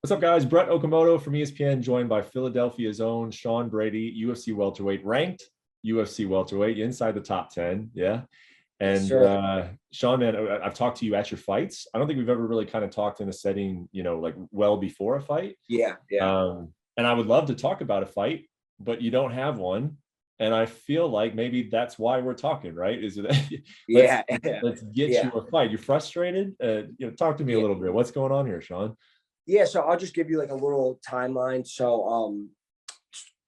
What's up, guys? Brett Okamoto from ESPN, joined by Philadelphia's own Sean Brady, UFC welterweight, ranked UFC welterweight, inside the top 10. Yeah. Yes, And sir. Sean, man, I've talked to you at your fights. I don't think we've ever really kind of talked in a setting, like well before a fight. Yeah, yeah, And I would love to talk about a fight, but you don't have one. And I feel like maybe that's why we're talking, right? Is it let's yeah, yeah, let's get you yeah, a fight. You frustrated? Talk to me a yeah. little bit. What's going on here, Sean? Yeah, so I'll just give you like a little timeline. So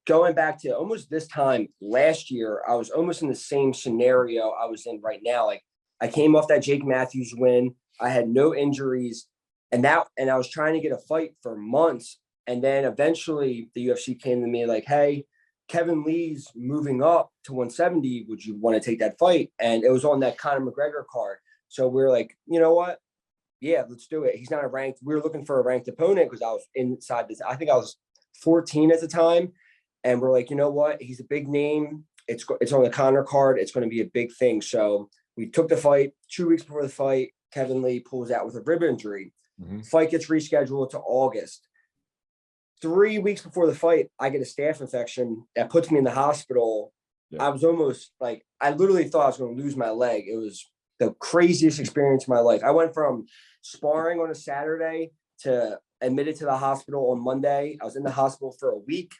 going back to almost this time last year, I was almost in the same scenario I was in right now. Like I came off that Jake Matthews win. I had no injuries and I was trying to get a fight for months. And then eventually the UFC came to me like, hey, Kevin Lee's moving up to 170. Would you want to take that fight? And it was on that Conor McGregor card. So we are like, you know what? Yeah, let's do it. He's not a ranked. We were looking for a ranked opponent because I was inside this. I think I was 14 at the time, and we're like, you know what? He's a big name. It's on the Conor card. It's going to be a big thing. So we took the fight. 2 weeks before the fight, Kevin Lee pulls out with a rib injury. Mm-hmm. Fight gets rescheduled to August. 3 weeks before the fight, I get a staph infection that puts me in the hospital. Yeah. I was almost like, I literally thought I was going to lose my leg. It was the craziest experience of my life. I went from sparring on a Saturday to admitted to the hospital on Monday. I was in the hospital for a week,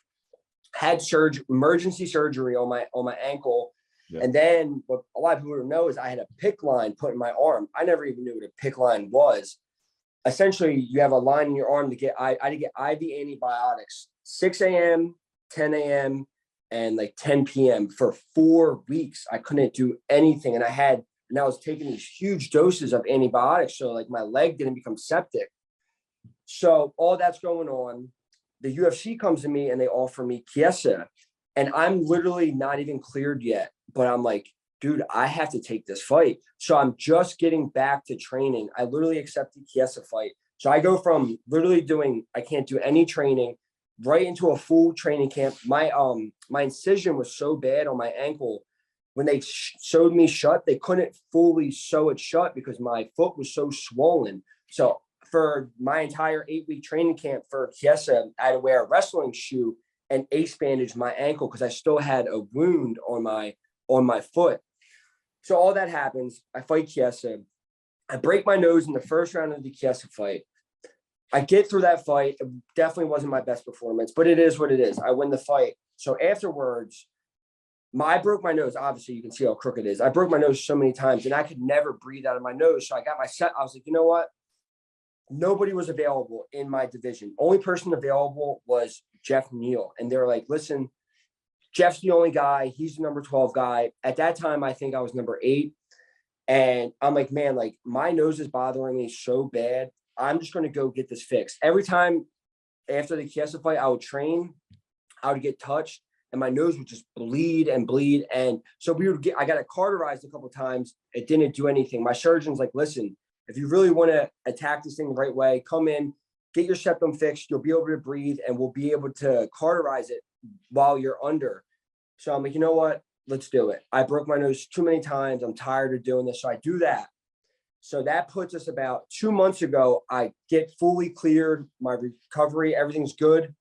had emergency surgery on my ankle. Yeah. And then what a lot of people don't know is I had a PICC line put in my arm. I never even knew what a PICC line was. Essentially, you have a line in your arm to get I had to get IV antibiotics 6 a.m., 10 a.m., and like 10 p.m. for 4 weeks. I couldn't do anything. And I was taking these huge doses of antibiotics. So like my leg didn't become septic. So all that's going on. The UFC comes to me and they offer me Chiesa. And I'm literally not even cleared yet. But I'm like, dude, I have to take this fight. So I'm just getting back to training. I literally accepted Chiesa fight. So I go from literally I can't do any training right into a full training camp. My incision was so bad on my ankle. When they sewed me shut, they couldn't fully sew it shut because my foot was so swollen. So for my entire 8-week training camp for Chiesa, I had to wear a wrestling shoe and ace bandage my ankle because I still had a wound on my foot. So all that happens. I fight Chiesa. I break my nose in the first round of the Chiesa fight. I get through that fight. It definitely wasn't my best performance, but it is what it is. I win the fight. So afterwards, I broke my nose. Obviously, you can see how crooked it is. I broke my nose so many times, and I could never breathe out of my nose. So I got my set. I was like, you know what? Nobody was available in my division. Only person available was Jeff Neal. And they were like, listen, Jeff's the only guy. He's the number 12 guy. At that time, I think I was number 8. And I'm like, man, like my nose is bothering me so bad. I'm just going to go get this fixed. Every time after the Chiesa fight, I would train, I would get touched, and my nose would just bleed and bleed. And so I got it cauterized a couple of times. It didn't do anything. My surgeon's like, listen, if you really want to attack this thing the right way, come in, get your septum fixed. You'll be able to breathe and we'll be able to cauterize it while you're under. So I'm like, you know what? Let's do it. I broke my nose too many times. I'm tired of doing this. So I do that. So that puts us about 2 months ago. I get fully cleared, my recovery, everything's good.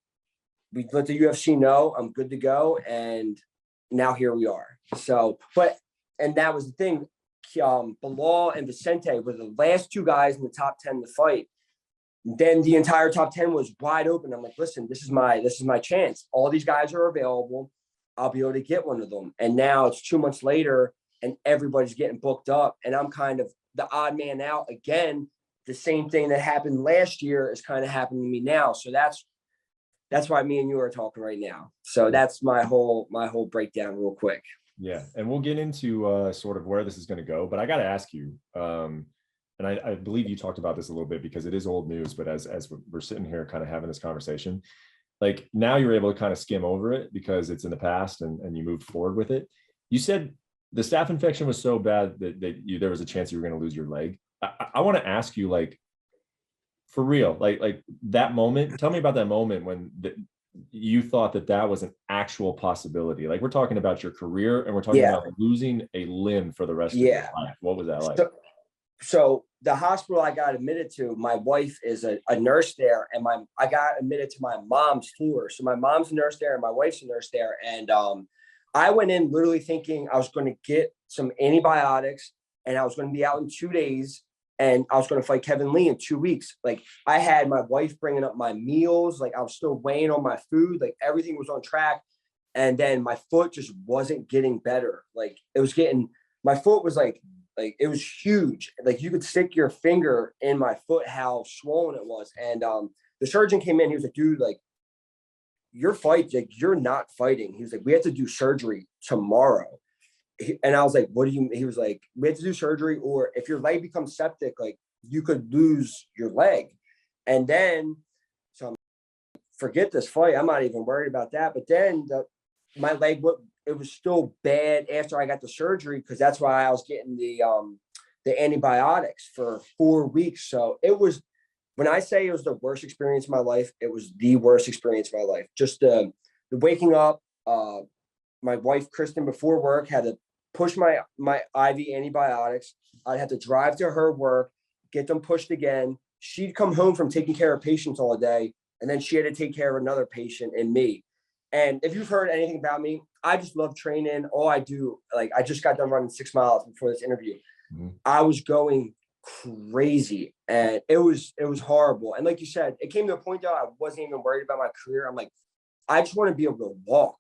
We let the UFC know I'm good to go. And now here we are. So, and that was the thing. Belal and Vicente were the last 2 guys in the top 10 to fight. Then the entire top 10 was wide open. I'm like, listen, this is my chance. All these guys are available. I'll be able to get one of them. And now it's 2 months later and everybody's getting booked up. And I'm kind of the odd man out again. The same thing that happened last year is kind of happening to me now. So that's why me and you are talking right now. So that's my whole breakdown real quick. Yeah. And we'll get into sort of where this is going to go, but I got to ask you, and I believe you talked about this a little bit because it is old news, but as we're sitting here kind of having this conversation, like now you're able to kind of skim over it because it's in the past and you moved forward with it. You said the staph infection was so bad that there was a chance you were going to lose your leg. I want to ask you, like, for real, like that moment, tell me about that moment when you thought that was an actual possibility. Like, we're talking about your career and we're talking about losing a limb for the rest of your life. What was that like? So the hospital I got admitted to, my wife is a nurse there, and I got admitted to my mom's floor. So my mom's a nurse there, and my wife's a nurse there. And I went in literally thinking I was going to get some antibiotics, and I was going to be out in 2 days, and I was going to fight Kevin Lee in 2 weeks. Like, I had my wife bringing up my meals, like I was still weighing on my food, like everything was on track. And then my foot just wasn't getting better. Like, it was getting, my foot was like it was huge. Like, you could stick your finger in my foot, how swollen it was. And the surgeon came in, he was like, dude, like, your fight, like, you're not fighting. He was like, we have to do surgery tomorrow. And I was like, what do you, he was like, we have to do surgery, or if your leg becomes septic, like, you could lose your leg. And then, so I'm, forget this fight, I'm not even worried about that. But then my leg, it was still bad after I got the surgery, because that's why I was getting the antibiotics for 4 weeks. So it was, when I say it was the worst experience of my life, it was the worst experience of my life. Just the waking up, my wife Kristen before work had to push my IV antibiotics. I'd have to drive to her work, get them pushed again. She'd come home from taking care of patients all day, and then she had to take care of another patient and me. And if you've heard anything about me, I just love training. All I do, like, I just got done running 6 miles before this interview. Mm-hmm. I was going crazy, and it was horrible. And like you said, it came to a point though, I wasn't even worried about my career. I'm like, I just want to be able to walk.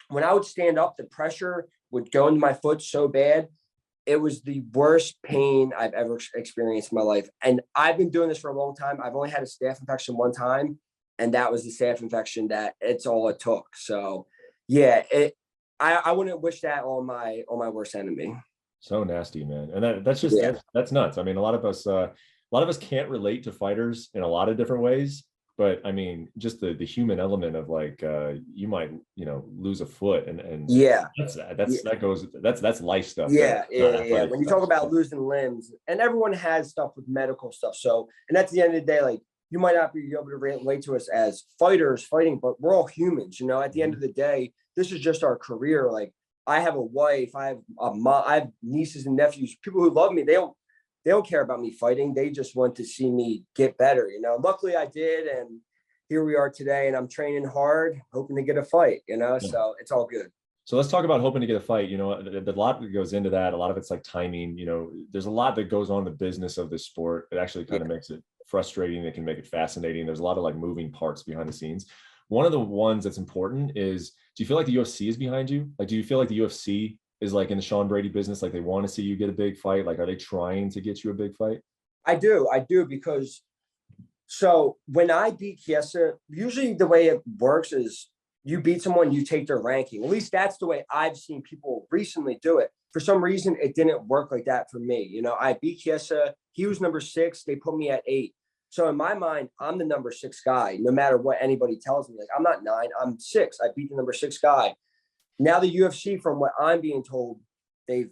When I would stand up, the pressure would go into my foot so bad. It was the worst pain I've ever experienced in my life. And I've been doing this for a long time. I've only had a staph infection one time, and that was the staph infection. That it's all it took. So yeah, I wouldn't wish that on my worst enemy. So nasty, man. And that's just, that's nuts. I mean, a lot of us can't relate to fighters in a lot of different ways, but I mean, just the human element of, like, you might, lose a foot, and that's life stuff. Yeah. When you talk about losing limbs, and everyone has stuff with medical stuff. So, and at the end of the day, like, you might not be able to relate to us as fighters fighting, but we're all humans, at the end of the day, this is just our career. Like, I have a wife, I have a mom, I have nieces and nephews, people who love me. They don't care about me fighting. They just want to see me get better. Luckily I did. And here we are today, and I'm training hard, hoping to get a fight, so it's all good. So let's talk about hoping to get a fight. A lot that goes into that. A lot of it's like timing, there's a lot that goes on in the business of this sport. It actually kind of makes it frustrating. It can make it fascinating. There's a lot of, like, moving parts behind the scenes. One of the ones that's important is, do you feel like the UFC is behind you? Like, do you feel like the UFC is, like, in the Sean Brady business? Like, they want to see you get a big fight? Like, are they trying to get you a big fight? I do, because so when I beat Chiesa, usually the way it works is you beat someone, you take their ranking. At least that's the way I've seen people recently do it. For some reason, it didn't work like that for me. I beat Chiesa. He was number 6. They put me at 8. So in my mind, I'm the number 6 guy, no matter what anybody tells me. Like, I'm not 9, I'm 6. I beat the number 6 guy. Now the UFC, from what I'm being told, they've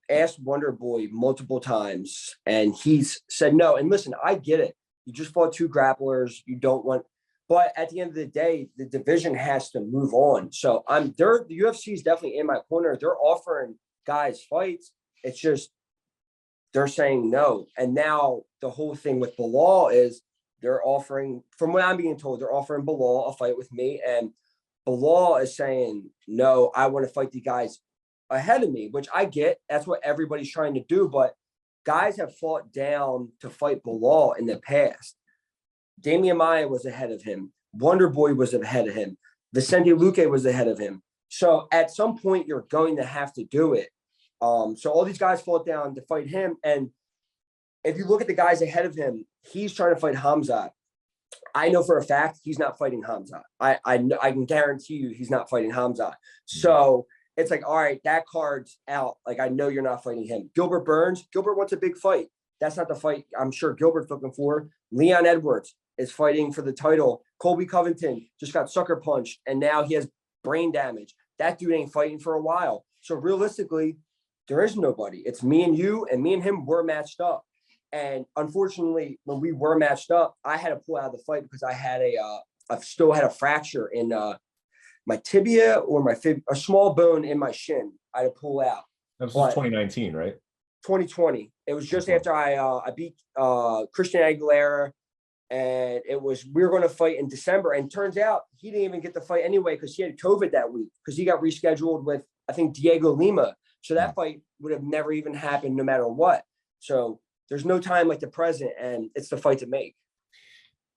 asked Wonder Boy multiple times, and he's said no. And listen, I get it. You just fought 2 grapplers. You don't want, but at the end of the day, the division has to move on. So the UFC is definitely in my corner. They're offering guys fights. It's just, they're saying no. And now the whole thing with Belal is they're offering, from what I'm being told, they're offering Belal a fight with me. And Belal is saying, no, I want to fight the guys ahead of me, which I get. That's what everybody's trying to do. But guys have fought down to fight Belal in the past. Damian Maia was ahead of him. Wonder Boy was ahead of him. Vicente Luque was ahead of him. So at some point, you're going to have to do it. So all these guys fought down to fight him. And if you look at the guys ahead of him, he's trying to fight Khamzat. I know for a fact he's not fighting Khamzat. I can guarantee you he's not fighting Khamzat. So it's like, all right, that card's out. Like, I know you're not fighting him. Gilbert Burns, Gilbert wants a big fight. That's not the fight I'm sure Gilbert's looking for. Leon Edwards is fighting for the title. Colby Covington just got sucker punched, and now he has brain damage. That dude ain't fighting for a while. So realistically, there is nobody. It's me and you, and me and him were matched up. And unfortunately, when we were matched up, I had to pull out of the fight because I had I still had a fracture in my tibia or a small bone in my shin. I had to pull out. That was 2019, right? 2020. It was just after I beat Christian Aguilera, and we were going to fight in December. And turns out he didn't even get the fight anyway because he had COVID that week because he got rescheduled with, I think, Diego Lima. So that fight would have never even happened no matter what. So there's no time like the present, and it's the fight to make.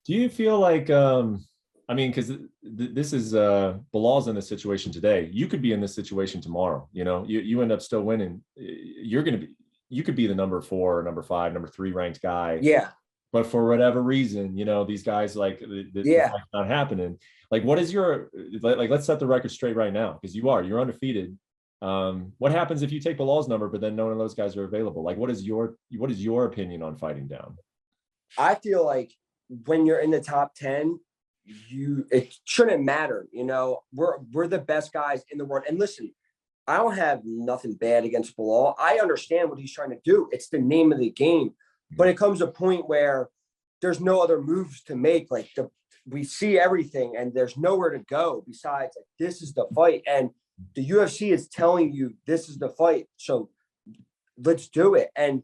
Do you feel like, I mean, because this is Belal's in this situation today. You could be in this situation tomorrow. You know, you end up still winning. You could be the number 4, number 5, number 3 ranked guy. Yeah. But for whatever reason, you know, these guys like the fight's not happening. Like, what is your like? Let's set the record straight right now because you're undefeated. What happens if you take Belal's number, but then none of those guys are available? Like, what is your opinion on fighting down? I feel like when you're in the top 10, it shouldn't matter. You know, we're the best guys in the world. And listen, I don't have nothing bad against Belal. I understand what he's trying to do. It's the name of the game. But it comes a point where there's no other moves to make. Like we see everything and there's nowhere to go besides like, this is the fight. And the UFC is telling you this is the fight. So let's do it. And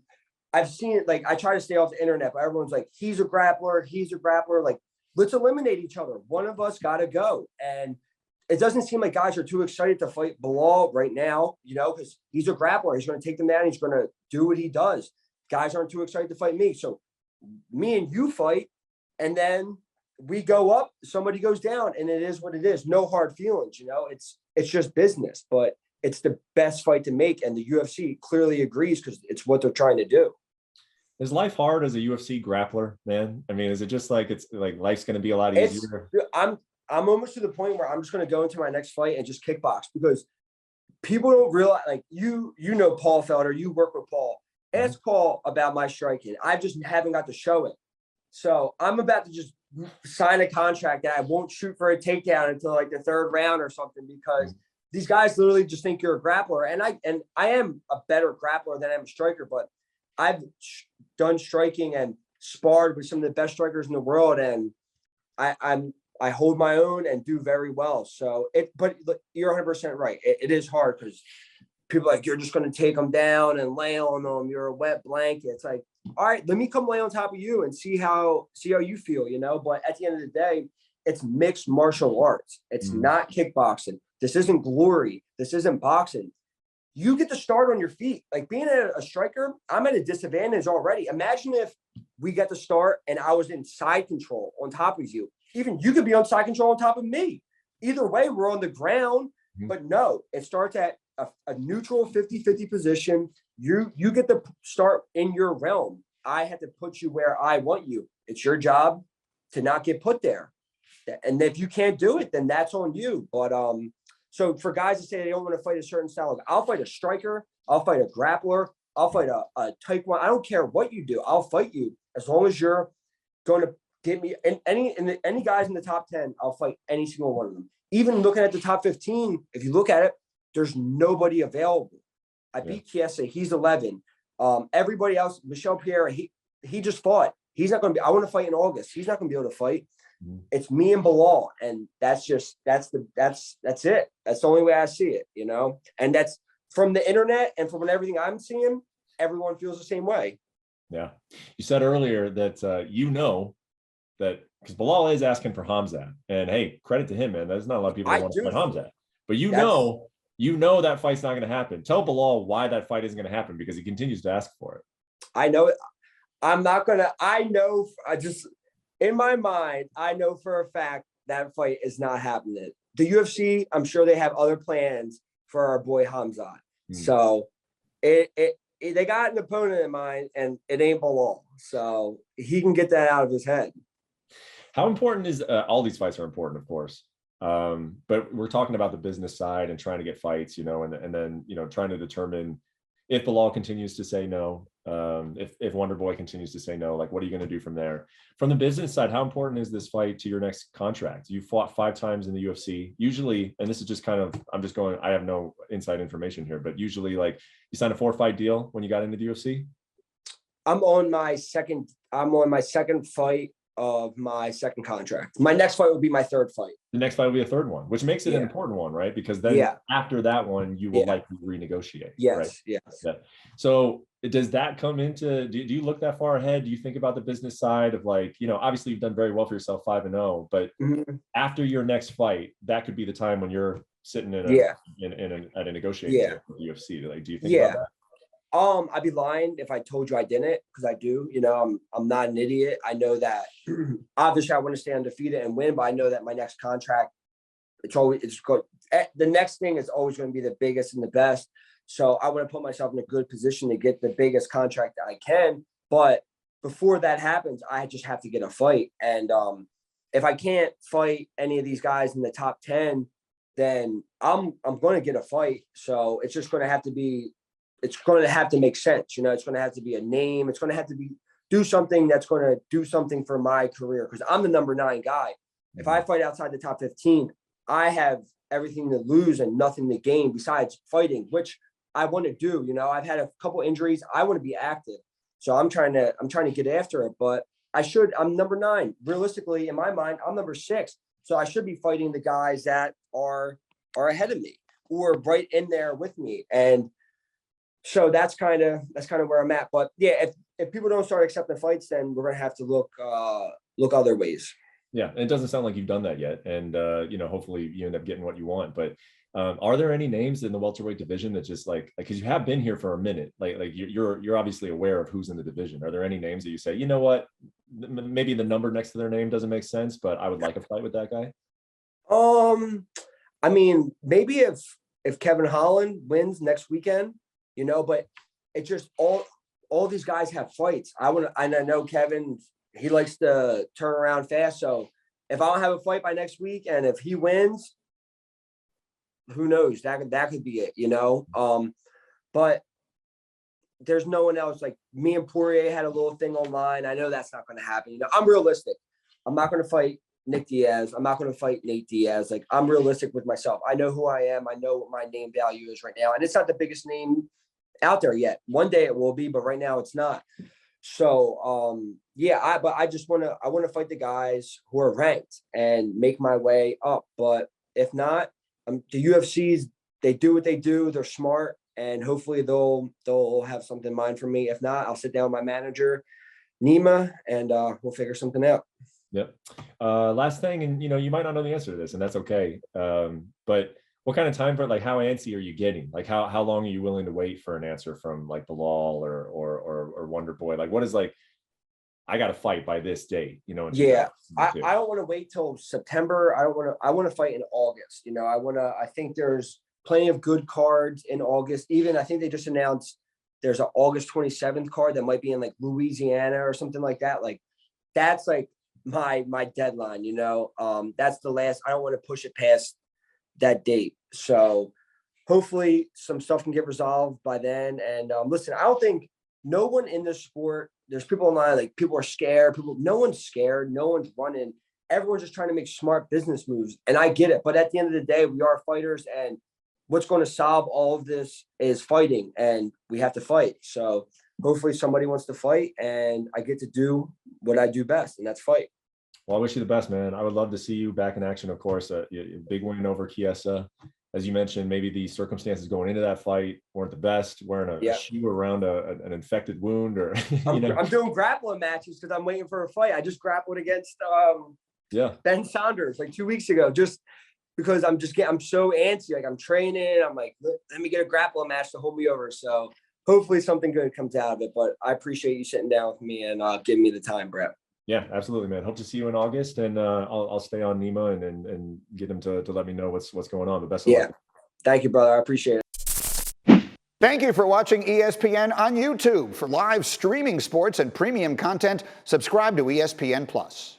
I've seen it, like I try to stay off the internet, but everyone's like, he's a grappler. Like, let's eliminate each other. One of us got to go. And it doesn't seem like guys are too excited to fight Belal right now, you know, because he's a grappler. He's going to take them down. He's going to do what he does. Guys aren't too excited to fight me. So me and you fight, and then we go up, somebody goes down, and it is what it is. No hard feelings, you know, it's just business, but it's the best fight to make. And the UFC clearly agrees because it's what they're trying to do. Is life hard as a UFC grappler, man? I mean, is it just like, it's like life's going to be a lot easier? I'm almost to the point where I'm just going to go into my next fight and just kickbox because people don't realize, like you know, Paul Felder, you work with Paul. Ask Paul about my striking. I just haven't got to show it. So I'm about to just sign a contract that I won't shoot for a takedown until like the 3rd round or something because these guys literally just think you're a grappler. And I am a better grappler than I am a striker, but I've done striking and sparred with some of the best strikers in the world. And I hold my own and do very well. So but you're 100% right. It is hard because people are like, you're just going to take them down and lay on them. You're a wet blanket. It's like, all right, let me come lay on top of you and see how you feel, you know? But at the end of the day, it's mixed martial arts. It's not kickboxing. This isn't glory. This isn't boxing. You get to start on your feet. Like being a striker, I'm at a disadvantage already. Imagine if we get to start and I was in side control on top of you. Even you could be on side control on top of me. Either way, we're on the ground. But no, it starts at a neutral 50-50 position. You get to start in your realm. I have to put you where I want you. It's your job to not get put there. And if you can't do it, then that's on you. But so for guys to say they don't want to fight a certain style, I'll fight a striker, I'll fight a grappler, I'll fight a taekwondo. I don't care what you do. I'll fight you as long as you're going to get me. And any guys in the top 10, I'll fight any single one of them. Even looking at the top 15, if you look at it, there's nobody available. I beat Chiesa. He's 11. Everybody else, Michel Pierre, he just fought. He's not going to be. I want to fight in August. He's not going to be able to fight. It's me and Belal, and that's it. That's the only way I see it, you know. And that's from the internet and from everything I'm seeing. Everyone feels the same way. Yeah, you said earlier that you know that because Belal is asking for Khamzat, and hey, credit to him, man. There's not a lot of people that want to fight Khamzat, but you know that fight's not going to happen. Tell Belal why that fight isn't going to happen because he continues to ask for it. I know it. I'm not going to. In my mind, I know for a fact that fight is not happening. The UFC, I'm sure they have other plans for our boy Khamzat. So they got an opponent in mind, and it ain't Belal. So he can get that out of his head. How important is all these fights are important, of course. But we're talking about the business side and trying to get fights, you know, and then, you know, trying to determine if Belal continues to say no, if Wonder Boy continues to say no, like, what are you going to do from there? From the business side, how important is this fight to your next contract? You fought 5 times in the UFC. Usually, and this is just kind of, I have no inside information here, but usually like you signed a 4-fight deal when you got into the UFC? I'm on my second fight of my second contract. My next fight will be my third fight. The next fight will be a third one, which makes it an important one, right? Because then after that one, you will likely renegotiate. Yes, right? yes. Yeah. So does that come into, do you look that far ahead? Do you think about the business side of like, obviously you've done very well for yourself, 5-0, but after your next fight, that could be the time when you're sitting at a negotiating table with UFC. Like, do you think about that? I'd be lying if I told you I didn't, because I do. I'm not an idiot. I know that obviously I want to stay undefeated and win, but I know that my next contract, the next thing is always going to be the biggest and the best. So I want to put myself in a good position to get the biggest contract that I can. But before that happens, I just have to get a fight. And if I can't fight any of these guys in the top 10, then I'm going to get a fight. So it's just going to have to be. It's going to have to make sense. It's going to have to be a name. It's going to have to do something that's going to do something for my career, because I'm the number 9 guy. If I fight outside the top 15, I have everything to lose and nothing to gain besides fighting, which I want to do. I've had a couple injuries. I want to be active. So I'm trying to get after it, but I'm number 9. Realistically, in my mind, I'm number 6. So I should be fighting the guys that are ahead of me or right in there with me. And so that's kind of where I'm at. But yeah, if people don't start accepting fights, then we're gonna have to look other ways. Yeah, and it doesn't sound like you've done that yet, and hopefully you end up getting what you want. But are there any names in the welterweight division that just like because you have been here for a minute, like you're obviously aware of who's in the division? Are there any names that you say, you know what, maybe the number next to their name doesn't make sense, but I would like a fight with that guy? I mean, maybe if Kevin Holland wins next weekend. But it's just all these guys have fights. And I know Kevin, he likes to turn around fast. So if I don't have a fight by next week, and if he wins, who knows? That could be it, But there's no one else. Like me and Poirier had a little thing online. I know that's not going to happen. I'm realistic. I'm not going to fight Nick Diaz. I'm not going to fight Nate Diaz. Like, I'm realistic with myself. I know who I am. I know what my name value is right now. And it's not the biggest name out there yet. One day it will be, but right now it's not. So, but I just want to fight the guys who are ranked and make my way up. But if not, the UFCs, they do what they do. They're smart, and hopefully they'll have something in mind for me. If not, I'll sit down with my manager, Nima, and we'll figure something out. Yep. Last thing, and you might not know the answer to this, and that's okay. But what kind of time for like how antsy are you getting? Like how long are you willing to wait for an answer from like Belal or Wonder Boy? Like what is like, I got to fight by this date, Yeah, I don't want to wait till September. I want to fight in August. I think there's plenty of good cards in August. Even I think they just announced there's an August 27th card that might be in like Louisiana or something like that. Like that's like my deadline, that's the last. I don't want to push it past that date. So hopefully some stuff can get resolved by then. And listen, I don't think no one in this sport, there's people online, like people are scared. No one's scared. No one's running. Everyone's just trying to make smart business moves. And I get it. But at the end of the day, we are fighters, and what's going to solve all of this is fighting, and we have to fight. So hopefully somebody wants to fight, and I get to do what I do best, and that's fight. Well, I wish you the best, man. I would love to see you back in action, of course. A big win over Chiesa. As you mentioned, maybe the circumstances going into that fight weren't the best, wearing a shoe around an infected wound, or I'm doing grappling matches because I'm waiting for a fight. I just grappled against Ben Saunders like 2 weeks ago, just because I'm so antsy. Like I'm training. I'm like, let me get a grappling match to hold me over. So hopefully something good comes out of it. But I appreciate you sitting down with me and giving me the time, Brett. Yeah, absolutely, man. Hope to see you in August, and I'll stay on Nima and get him to let me know what's going on. The best of luck. Thank you, brother. I appreciate it. Thank you for watching ESPN on YouTube. For live streaming sports and premium content, subscribe to ESPN+.